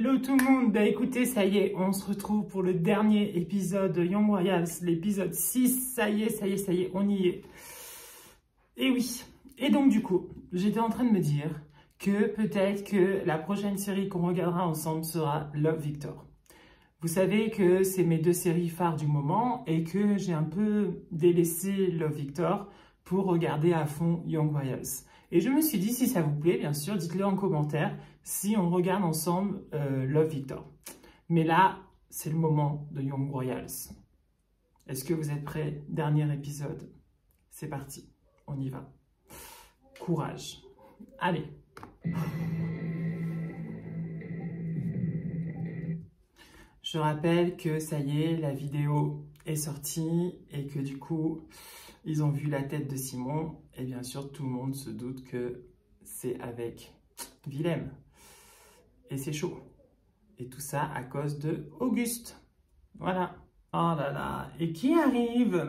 Hello tout le monde, bah écoutez, ça y est, on se retrouve pour le dernier épisode de Young Royals, l'épisode 6, ça y est, on y est. Et oui, et donc du coup, j'étais en train de me dire que peut-être que la prochaine série qu'on regardera ensemble sera Love Victor. Vous savez que c'est mes deux séries phares du moment et que j'ai un peu délaissé Love Victor pour regarder à fond Young Royals. Et je me suis dit, si ça vous plaît, bien sûr, dites-le en commentaire si on regarde ensemble Love Victor. Mais là, c'est le moment de Young Royals. Est-ce que vous êtes prêts? Dernier épisode. C'est parti, on y va. Courage. Allez. Je rappelle que ça y est, la vidéo est sortie et que du coup, ils ont vu la tête de Simon. Et bien sûr, tout le monde se doute que c'est avec Willem. Et c'est chaud. Et tout ça à cause de Auguste. Voilà. Oh là là. Et qui arrive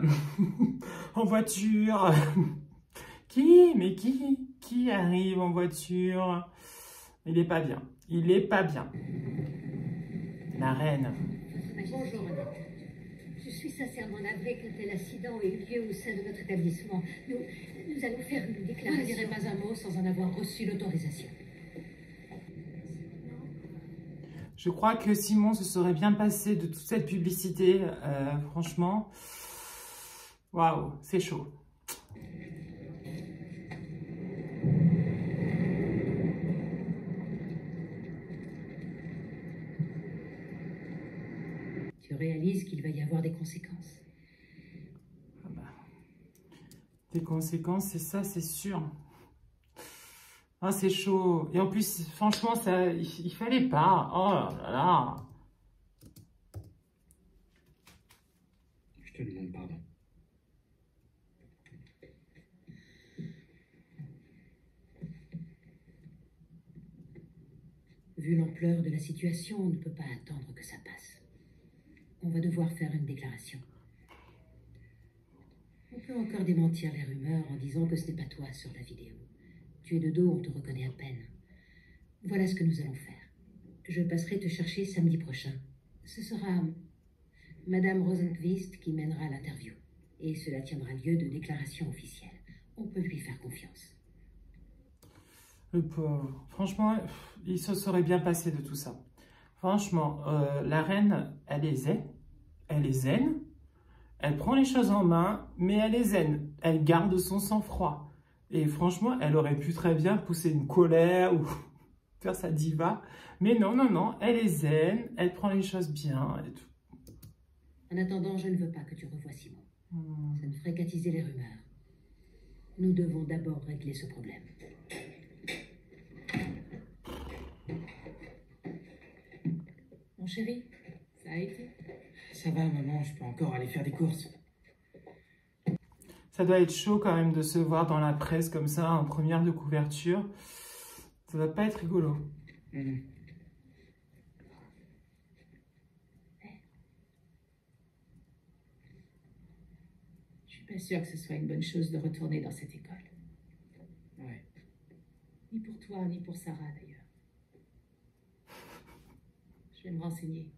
en voiture? Qui arrive en voiture? Il n'est pas bien. Il n'est pas bien. La reine. Bonjour, madame. Je suis sincèrement navrée qu'un tel incident ait eu lieu au sein de notre établissement. Nous allons faire une déclaration. Vous ne direz pas un mot sans en avoir reçu l'autorisation. Je crois que Simon se serait bien passé de toute cette publicité. Franchement, waouh, c'est chaud. Tu réalises qu'il va y avoir des conséquences. Ah bah, des conséquences, c'est ça, c'est sûr. Ah, c'est chaud. Et en plus, franchement, ça, il fallait pas. Oh là là. Je te demande pardon. Vu l'ampleur de la situation, on ne peut pas attendre que ça passe. On va devoir faire une déclaration. On peut encore démentir les rumeurs en disant que ce n'est pas toi sur la vidéo. Tu es de dos, on te reconnaît à peine. Voilà ce que nous allons faire. Je passerai te chercher samedi prochain. Ce sera Madame Rosenqvist qui mènera l'interview. Et cela tiendra lieu de déclaration officielle. On peut lui faire confiance. Le pauvre. Franchement, il se serait bien passé de tout ça. Franchement, la reine, elle est zen. Elle est zen. Elle prend les choses en main, mais elle est zen. Elle garde son sang-froid. Et franchement, elle aurait pu très bien pousser une colère ou faire sa diva. Mais non, non, non, elle est zen, elle prend les choses bien et tout. En attendant, je ne veux pas que tu revoies Simon. Ça ne ferait qu'attiser les rumeurs. Nous devons d'abord régler ce problème. Mon chéri, ça a été? Ça va, maman, je peux encore aller faire des courses. Ça doit être chaud quand même de se voir dans la presse comme ça, en première de couverture. Ça va pas être rigolo. Je suis pas sûre que ce soit une bonne chose de retourner dans cette école. Ouais. Ni pour toi, ni pour Sarah d'ailleurs. Je vais me renseigner.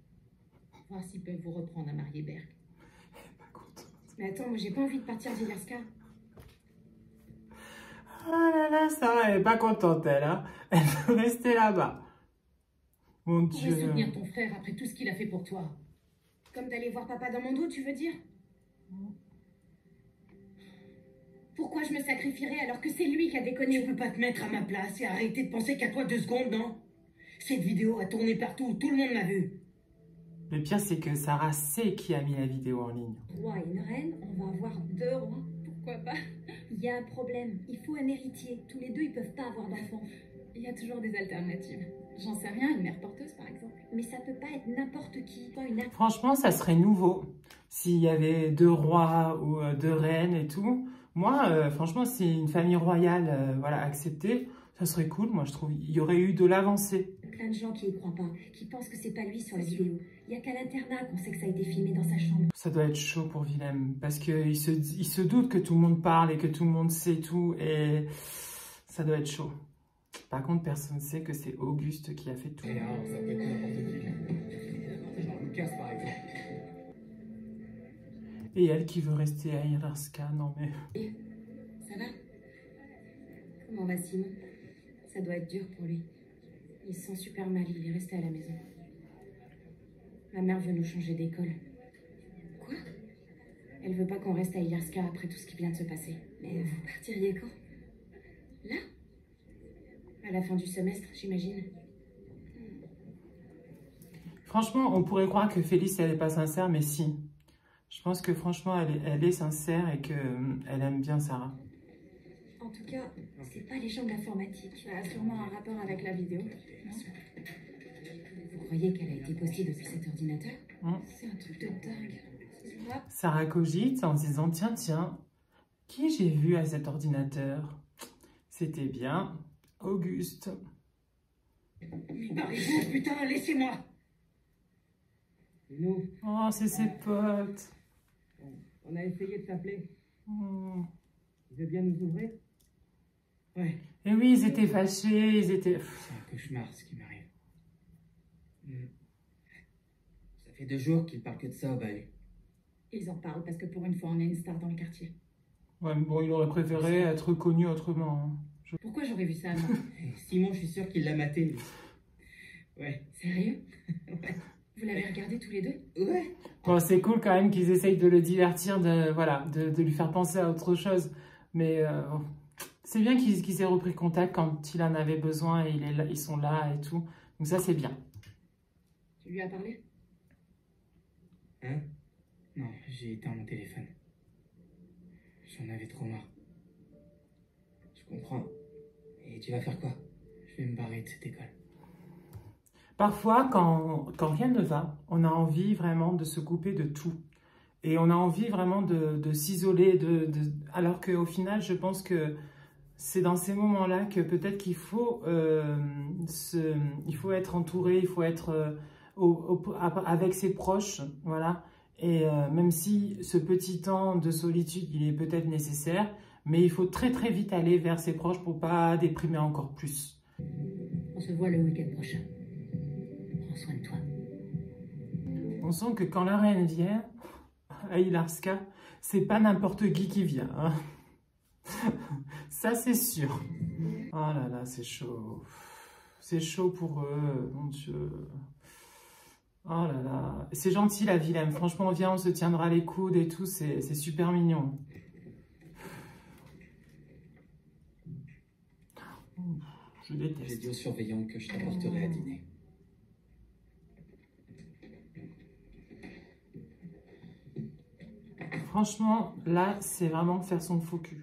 Voir s'ils peuvent vous reprendre à Marieberg. Mais attends, moi j'ai pas envie de partir d'Ilaska. Ah là là, Sarah, elle est pas contente, elle. Hein, elle veut rester là-bas. Mon Tu pourrais Dieu. soutenir ton frère après tout ce qu'il a fait pour toi. Comme d'aller voir papa dans mon dos, tu veux dire? Pourquoi je me sacrifierais alors que c'est lui qui a déconné? Tu peux pas te mettre à ma place et arrêter de penser qu'à toi 2 secondes, non? Cette vidéo a tourné partout, tout le monde l'a vue. Le pire, c'est que Sarah sait qui a mis la vidéo en ligne. Roi et une reine, on va avoir 2 rois. Pourquoi pas? Il y a un problème. Il faut un héritier. Tous les deux, ils peuvent pas avoir d'enfants. Il y a toujours des alternatives. J'en sais rien, une mère porteuse par exemple. Mais ça peut pas être n'importe qui. Pas une... Franchement, ça serait nouveau. S'il y avait 2 rois ou 2 reines et tout. Moi, franchement, si une famille royale voilà, acceptée, ça serait cool. Moi, je trouve qu'il y aurait eu de l'avancée. Plein de gens qui y croient pas, qui pensent que c'est pas lui sur la vidéo. Il y a qu'à l'internat qu'on sait que ça a été filmé dans sa chambre. Ça doit être chaud pour Willem. Parce qu'il se doute que tout le monde parle et que tout le monde sait tout. Et ça doit être chaud. Par contre, personne ne sait que c'est Auguste qui a fait tout. Et alors, ça peut être n'importe qui. Genre Lucas, par exemple. Et elle qui veut rester à Ilarska, non mais... Ça va? Comment va Simon? Ça doit être dur pour lui. Il se sent super mal, il est resté à la maison. Ma mère veut nous changer d'école. Quoi? Elle veut pas qu'on reste à Ilarska après tout ce qui vient de se passer. Mais vous partiriez quand? Là? À la fin du semestre, j'imagine. Franchement, on pourrait croire que Félix, elle n'est pas sincère, mais si. Je pense que franchement, elle est sincère et qu'elle aime bien Sarah. En tout cas, c'est pas les gens de l'informatique. Ça a sûrement un rapport avec la vidéo. Non? Vous croyez qu'elle a été postée depuis cet ordinateur? C'est un truc de dingue. Sarah cogite en se disant, tiens, qui j'ai vu à cet ordinateur? C'était bien Auguste. Mais barrez-vous, putain, laissez-moi. Nous, Oh, c'est ses potes. on a essayé de t'appeler. Oh. Tu veux bien nous ouvrir? Ouais. Et oui, ils étaient fâchés, ils étaient... C'est un cauchemar ce qui m'arrive. Ça fait 2 jours qu'ils parlent que de ça au bahut. Ils en parlent parce que pour une fois, on a une star dans le quartier. Ouais, mais bon, il aurait préféré être connu autrement. Hein. Pourquoi j'aurais vu ça, moi? Simon, je suis sûr qu'il l'a maté, lui. Ouais. Sérieux? Vous l'avez regardé tous les deux? Ouais. Bon, c'est cool quand même qu'ils essayent de le divertir, de lui faire penser à autre chose. Mais c'est bien qu'il s'est repris contact quand il en avait besoin et ils sont là et tout. Donc ça, c'est bien. Tu lui as parlé? Hein? Non, j'ai éteint mon téléphone. J'en avais trop marre. Je comprends. Et tu vas faire quoi? Je vais me barrer de cette école. Parfois, quand rien ne va, on a envie vraiment de se couper de tout. Et on a envie vraiment de s'isoler. Alors qu'au final, je pense que c'est dans ces moments-là que peut-être qu'il faut, il faut être entouré, il faut être avec ses proches. Voilà. Et même si ce petit temps de solitude, il est peut-être nécessaire, mais il faut très très vite aller vers ses proches pour ne pas déprimer encore plus. On se voit le week-end prochain. Prends soin de toi. On sent que quand la reine vient à Ilarska, c'est pas n'importe qui vient. Hein. Ça, c'est sûr. Oh là là, c'est chaud. C'est chaud pour eux, mon Dieu. Oh là là. C'est gentil, la Vilaine. Franchement, viens, on se tiendra les coudes et tout. C'est super mignon. Je déteste. J'ai dit aux surveillants que je t'apporterai à dîner. Franchement, là, c'est vraiment faire son faux cul.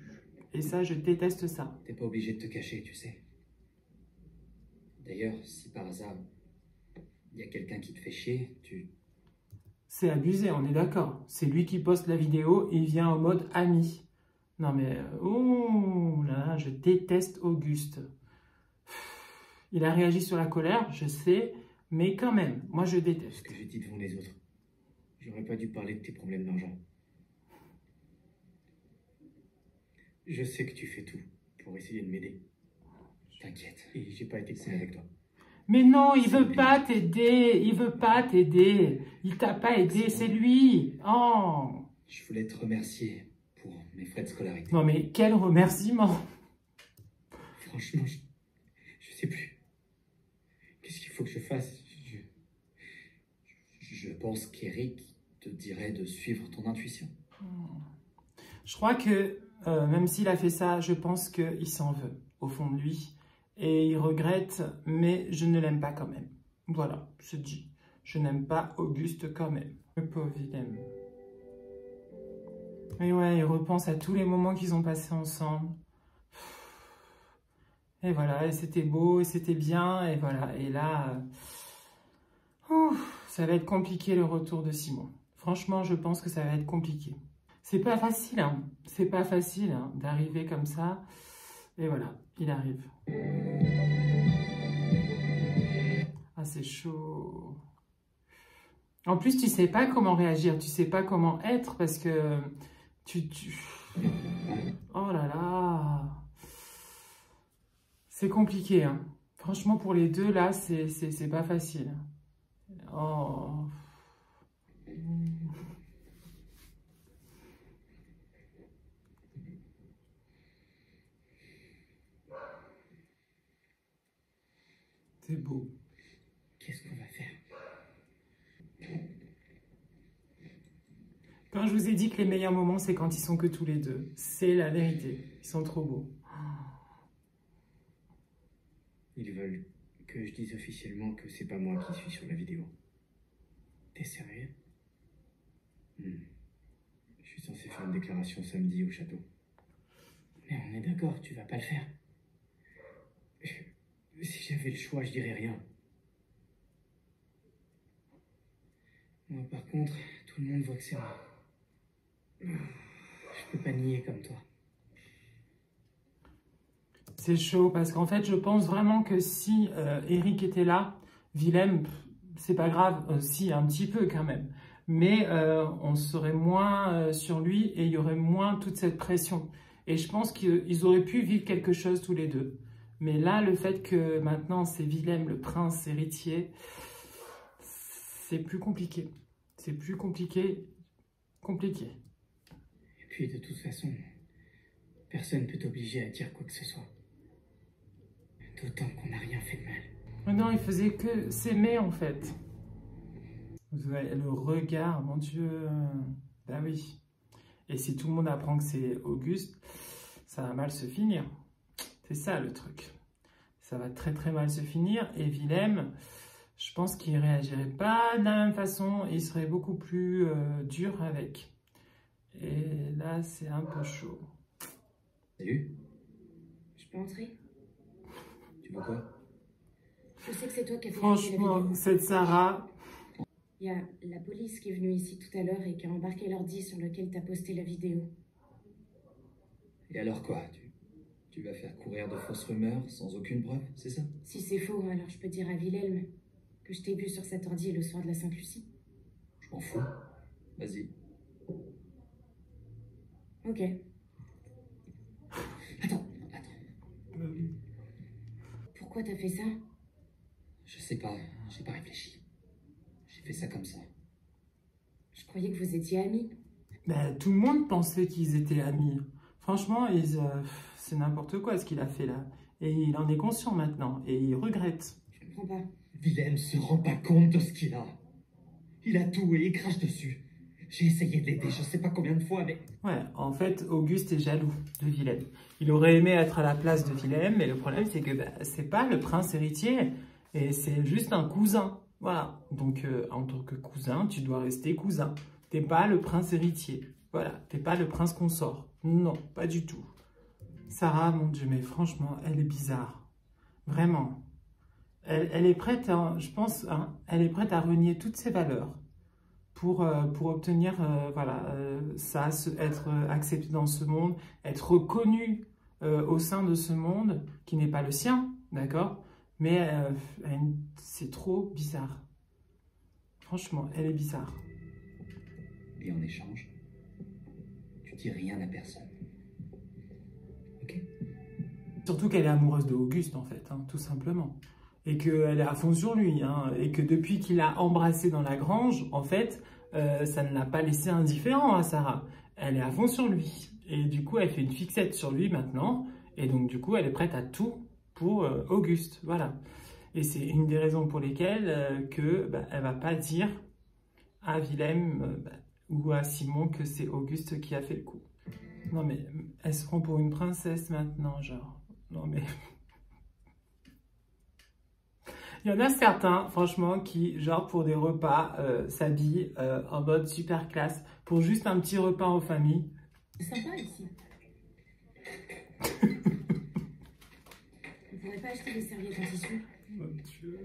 Et ça, je déteste ça. T'es pas obligé de te cacher, tu sais. D'ailleurs, si par hasard, il y a quelqu'un qui te fait chier, C'est abusé, on est d'accord. C'est lui qui poste la vidéo et il vient en mode ami. Non mais, oh là, je déteste Auguste. Il a réagi sur la colère, je sais, mais quand même, moi je Ce déteste. que j'ai dit devant les autres. J'aurais pas dû parler de tes problèmes d'argent. Je sais que tu fais tout pour essayer de m'aider. T'inquiète, et j'ai pas été cool avec toi. Mais non, il veut pas t'aider, il veut pas t'aider. Il t'a pas aidé, c'est lui. Oh. Je voulais te remercier pour mes frais de scolarité. Non mais quel remerciement. Franchement, je sais plus. Qu'est-ce qu'il faut que je fasse? Je pense qu'Eric te dirait de suivre ton intuition. Je crois que même s'il a fait ça, je pense qu'il s'en veut au fond de lui. Et il regrette, mais je ne l'aime pas quand même. Voilà, c'est dit. Je n'aime pas Auguste quand même. Le pauvre Willem. Mais ouais, il repense à tous les moments qu'ils ont passés ensemble. Et voilà, et c'était beau, et c'était bien, et voilà. Et là, ça va être compliqué le retour de Simon. Franchement, je pense que ça va être compliqué. C'est pas facile, hein. C'est pas facile hein, d'arriver comme ça. Et voilà, il arrive. Ah, c'est chaud. En plus, tu sais pas comment réagir, tu sais pas comment être parce que Oh là là. C'est compliqué, hein. Franchement, pour les deux, là, c'est pas facile. Oh. C'est beau. Qu'est-ce qu'on va faire? Quand je vous ai dit que les meilleurs moments, c'est quand ils sont que tous les deux. C'est la vérité. Ils sont trop beaux. Ils veulent que je dise officiellement que c'est pas moi qui suis sur la vidéo. T'es sérieux? Je suis censé faire une déclaration samedi au château. Mais on est d'accord, tu vas pas le faire. Si j'avais le choix, je dirais rien. Moi, par contre, tout le monde voit que c'est moi. Je peux pas nier comme toi. C'est chaud parce qu'en fait, je pense vraiment que si Eric était là, Willem, c'est pas grave, si, un petit peu quand même. Mais on serait moins sur lui et il y aurait moins toute cette pression. Et je pense qu'ils auraient pu vivre quelque chose tous les deux. Mais là, le fait que maintenant c'est Willem, le prince héritier, c'est plus compliqué. C'est plus compliqué. Compliqué. Et puis de toute façon, personne ne peut t'obliger à dire quoi que ce soit. D'autant qu'on n'a rien fait de mal. Mais non, il faisait que s'aimer en fait. Vous voyez le regard, mon Dieu. Ben oui. Et si tout le monde apprend que c'est Auguste, ça va mal se finir. C'est ça le truc. Ça va très très mal se finir. Et Willem, je pense qu'il ne réagirait pas de la même façon. Il serait beaucoup plus dur avec. Et là, c'est un peu chaud. Salut. Je peux entrer? Tu veux quoi? Je sais que c'est toi qui as fait Franchement, la vidéo. cette Sarah... Il y a la police qui est venue ici tout à l'heure et qui a embarqué l'ordi sur lequel tu as posté la vidéo. Et alors quoi? Tu vas faire courir de fausses rumeurs sans aucune preuve, c'est ça? Si c'est faux, alors je peux dire à Wilhelm que je t'ai vu sur cet ordi le soir de la Sainte-Lucie. Je m'en fous. Vas-y. Ok. Attends. Pourquoi t'as fait ça? Je sais pas, j'ai pas réfléchi. J'ai fait ça comme ça. Je croyais que vous étiez amis. Ben, tout le monde pensait qu'ils étaient amis. Franchement, c'est n'importe quoi ce qu'il a fait là. Et il en est conscient maintenant. Et il regrette. Je comprends pas. Willem se rend pas compte de ce qu'il a. Il a tout et il crache dessus. J'ai essayé de l'aider, je sais pas combien de fois, mais... Ouais, en fait, Auguste est jaloux de Willem. Il aurait aimé être à la place de Willem, mais le problème, c'est que c'est pas le prince héritier. Et c'est juste un cousin. Voilà. Donc, en tant que cousin, tu dois rester cousin. T'es pas le prince héritier. Voilà. T'es pas le prince consort. Non, pas du tout. Sarah, mon Dieu, mais franchement, elle est bizarre. Vraiment. Elle est prête, hein, je pense, hein, elle est prête à renier toutes ses valeurs pour obtenir voilà, ça, être acceptée dans ce monde, être reconnue au sein de ce monde qui n'est pas le sien, d'accord? Mais c'est trop bizarre. Franchement, elle est bizarre. Et en échange, tu dis rien à personne. Ok? Surtout qu'elle est amoureuse de Auguste, en fait, hein, tout simplement. Et qu'elle est à fond sur lui. Hein, et que depuis qu'il l'a embrassée dans la grange, en fait, ça ne l'a pas laissé indifférent à Sarah. Elle est à fond sur lui. Et du coup, elle fait une fixette sur lui maintenant. Et donc, du coup, elle est prête à tout pour Auguste. Voilà. Et c'est une des raisons pour lesquelles elle va pas dire à Willem ou à Simon que c'est Auguste qui a fait le coup. Non, mais elle se prend pour une princesse maintenant, genre. Non, mais... Il y en a certains, franchement, qui, genre, pour des repas, s'habillent en mode super classe, pour juste un petit repas en famille. C'est sympa ici. Vous pourrez pas acheter des serviettes en tissu? Mon Dieu.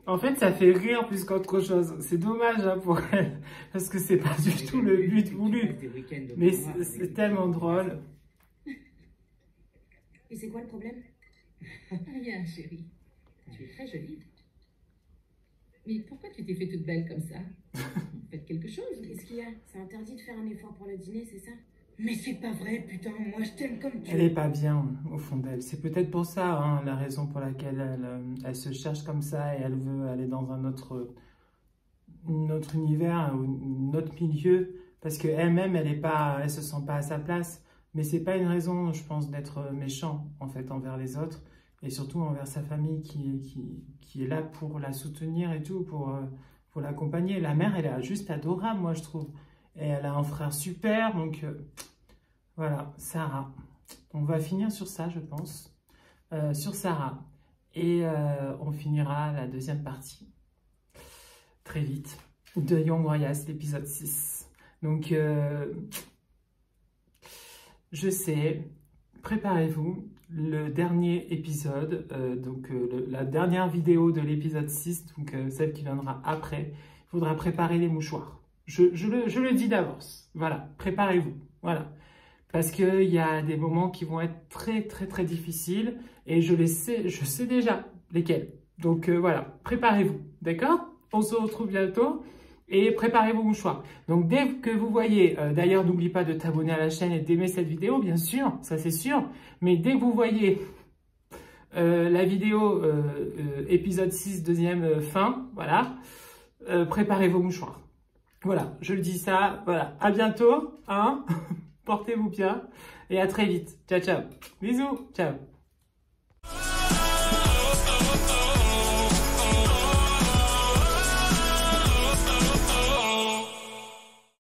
En fait, ça fait rire plus qu'autre chose. C'est dommage hein, pour elle, parce que c'est pas du tout le but voulu. Mais c'est tellement drôle. Et c'est quoi le problème? Rien, chérie. Tu es très jolie. Mais pourquoi tu t'es fait toute belle comme ça? Faites quelque chose. Qu'est-ce qu'il y a? C'est interdit de faire un effort pour le dîner, c'est ça? Mais c'est pas vrai, putain, moi je t'aime comme tu Elle est pas bien au fond d'elle. C'est peut-être pour ça, hein, la raison pour laquelle elle se cherche comme ça et elle veut aller dans un autre univers ou un autre milieu. Parce qu'elle-même, elle se sent pas à sa place. Mais c'est pas une raison, je pense, d'être méchant, en fait, envers les autres. Et surtout envers sa famille qui est là pour la soutenir et tout, pour l'accompagner. La mère, elle est juste adorable, moi, je trouve. Et elle a un frère super, donc voilà, Sarah. On va finir sur ça, je pense, sur Sarah. Et on finira la deuxième partie, très vite, de Young Royals, l'épisode 6. Donc, je sais, préparez-vous, le dernier épisode, la dernière vidéo de l'épisode 6, donc celle qui viendra après, il faudra préparer les mouchoirs. Je le dis d'avance, voilà, préparez-vous, voilà. Parce qu'il y a des moments qui vont être très, très, très difficiles, et je sais déjà lesquels. Donc voilà, préparez-vous, d'accord? On se retrouve bientôt. Et préparez vos mouchoirs. Donc dès que vous voyez, d'ailleurs n'oublie pas de t'abonner à la chaîne et d'aimer cette vidéo, bien sûr, ça c'est sûr. Mais dès que vous voyez la vidéo épisode 6, deuxième fin, voilà, préparez vos mouchoirs. Voilà, je le dis ça, voilà, à bientôt, hein. Portez-vous bien et à très vite. Ciao, ciao. Bisous, ciao.